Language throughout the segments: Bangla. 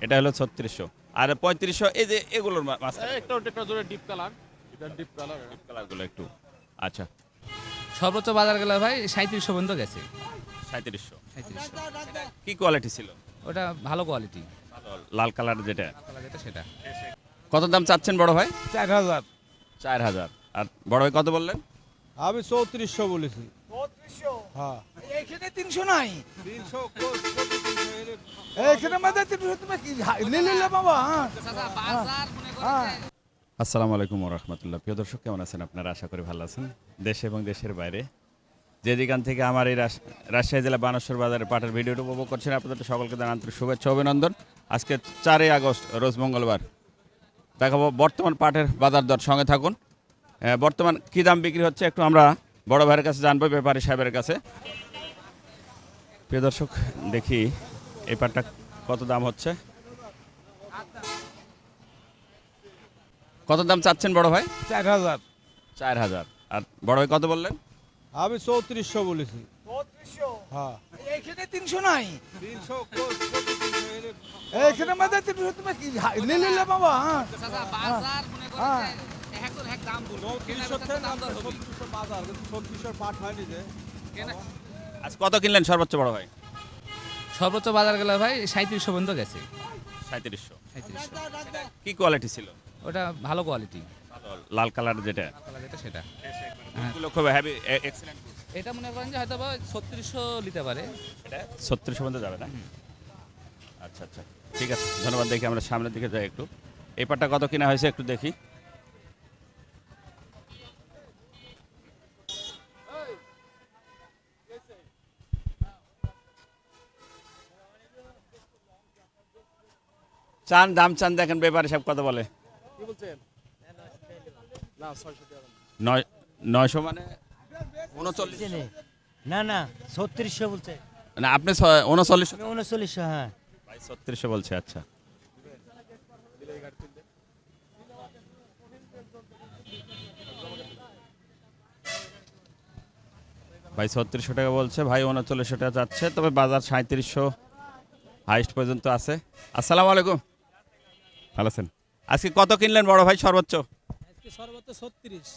এটা হলো 3600। আর 3500 এই যে এগুলোর মাছ একটা জোরে ডিপ কালার, এটা ডিপ কালার। কালারগুলো একটু। আচ্ছা, সর্বোচ্চ বাজার গেলে ভাই 3700 পর্যন্ত গেছে। 3700। 3700 কি কোয়ালিটি ছিল? ওটা ভালো কোয়ালিটি, ভালো লাল কালার যেটা। যেটা সেটা কত দাম চাচ্ছেন বড় ভাই? 4000। 4000। আর বড় ভাই কত বললেন? আমি 3400 বলেছি। হ্যাঁ এখানে 300 নাই, 300 এখানে মাঝে 300 তুমি কি নিলে বাবা? আসসালামু আলাইকুম ওয়া রাহমাতুল্লাহ। প্রিয় দর্শক, কেমন আছেন আপনারা? আশা করি ভালো আছেন। দেশে এবং দেশের বাইরে যে যেখান থেকে আমার এই রাজশাহী জেলা বানেশ্বর বাজারের পাটের ভিডিওটি উপভোগ করছেন, আপনাদের সকলকে জানাই আন্তরিক শুভেচ্ছা অভিনন্দন। আজকে 4 আগস্ট রোজ মঙ্গলবার। দেখাবো বর্তমান পাটের বাজার দর, সঙ্গে থাকুন। বর্তমান কী দাম বিক্রি হচ্ছে একটু আমরা বড় ভাইয়ের কাছে জানবো, ব্যাপারী সাহেবের কাছে। প্রিয় দর্শক, দেখি এই পাটটা কত দাম হচ্ছে। কত দাম চাচ্ছেন বড় ভাই? 4000। 4000। আর বড় ভাই কত বললেন? আমি 3400 বলেছি। 3400, হ্যাঁ এখানে 300 নাই, 300 এখানে মাঝে 300 তুমি কি নিলে বাবা? বাজার কিন্তু 3600 পাট হয়নি যে। আজ কত কিনলেন সর্বোচ্চ বড় ভাই? সর্বোচ্চ বাজার গেলে ভাই 3700 পর্যন্ত গেছে। 3700। 3700 কি কোয়ালিটি ছিল? ওটা ভালো কোয়ালিটি, ভালো লাল কালার যেটা। যেটা সেটা গুলো খুব হেভি এক্সিলেন্ট। এটা মনে করেন যে হয়তো বা 3600 নিতে পারে। এটা 3600 পর্যন্ত যাবে না? আচ্ছা আচ্ছা, ঠিক আছে, ধন্যবাদ। দেখি আমরা সামনের দিকে যাই একটু। এই পাটটা কত কিনা হয়েছে একটু দেখি। চান দাম চান, দেখেন ব্যাপারে সব কত বলে। কি বলছেন? না 600 টাকা। 900 মানে 39। না না 3600 বলছে, না আপনি 39। আমি 3900। হ্যাঁ ভাই 3600 বলছে। আচ্ছা, ভাই 3600 টাকা বলছে, ভাই 3900 টাকা যাচ্ছে, তবে বাজার 3700 হাইস্ট পর্যন্ত আছে। আসসালামু আলাইকুম, ভালো আছেন? আজকে কত কিনলেন বড় ভাই সর্বোচ্চ? আজকে সর্বোচ্চ 36,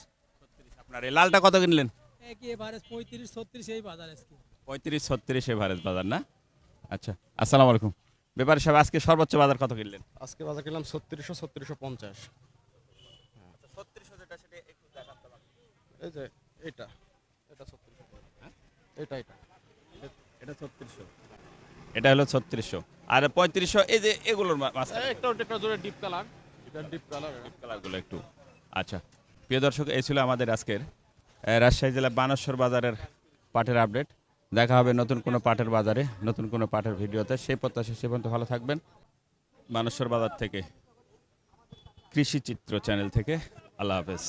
আপনার এই লালটা কত কিনলেন? একই এভারেজ 35 36 এই বাজার আজকে। 35 36 এভারেজ বাজার না? আচ্ছা, আসসালামু আলাইকুম। ব্যাপারী সাহেব, আজকে সর্বোচ্চ বাজার কত কিনলেন? আজকে বাজার কিনলাম 3600 3650। 3600 যেটা সেটা একটু দেখাতে হবে। এই যে এটা 3600। হ্যাঁ? এটা এটা 3600। এটা হলো 3600। আর 3500 এই যে এগুলোর মাছ একটা জোরে ডিপ কালার, এটা ডিপ কালার। কালারগুলো একটু। আচ্ছা, প্রিয় দর্শক, এই ছিল আমাদের আজকের রাজশাহী জেলা বানেশ্বর বাজারের পাটের আপডেট। দেখা হবে নতুন কোনো পাটের বাজারে, নতুন কোনো পাটের ভিডিওতে। সেই প্রত্যাশা, সে পর্যন্ত ভালো থাকবেন। বানেশ্বর বাজার থেকে, কৃষি চিত্র চ্যানেল থেকে, আল্লাহ হাফেজ।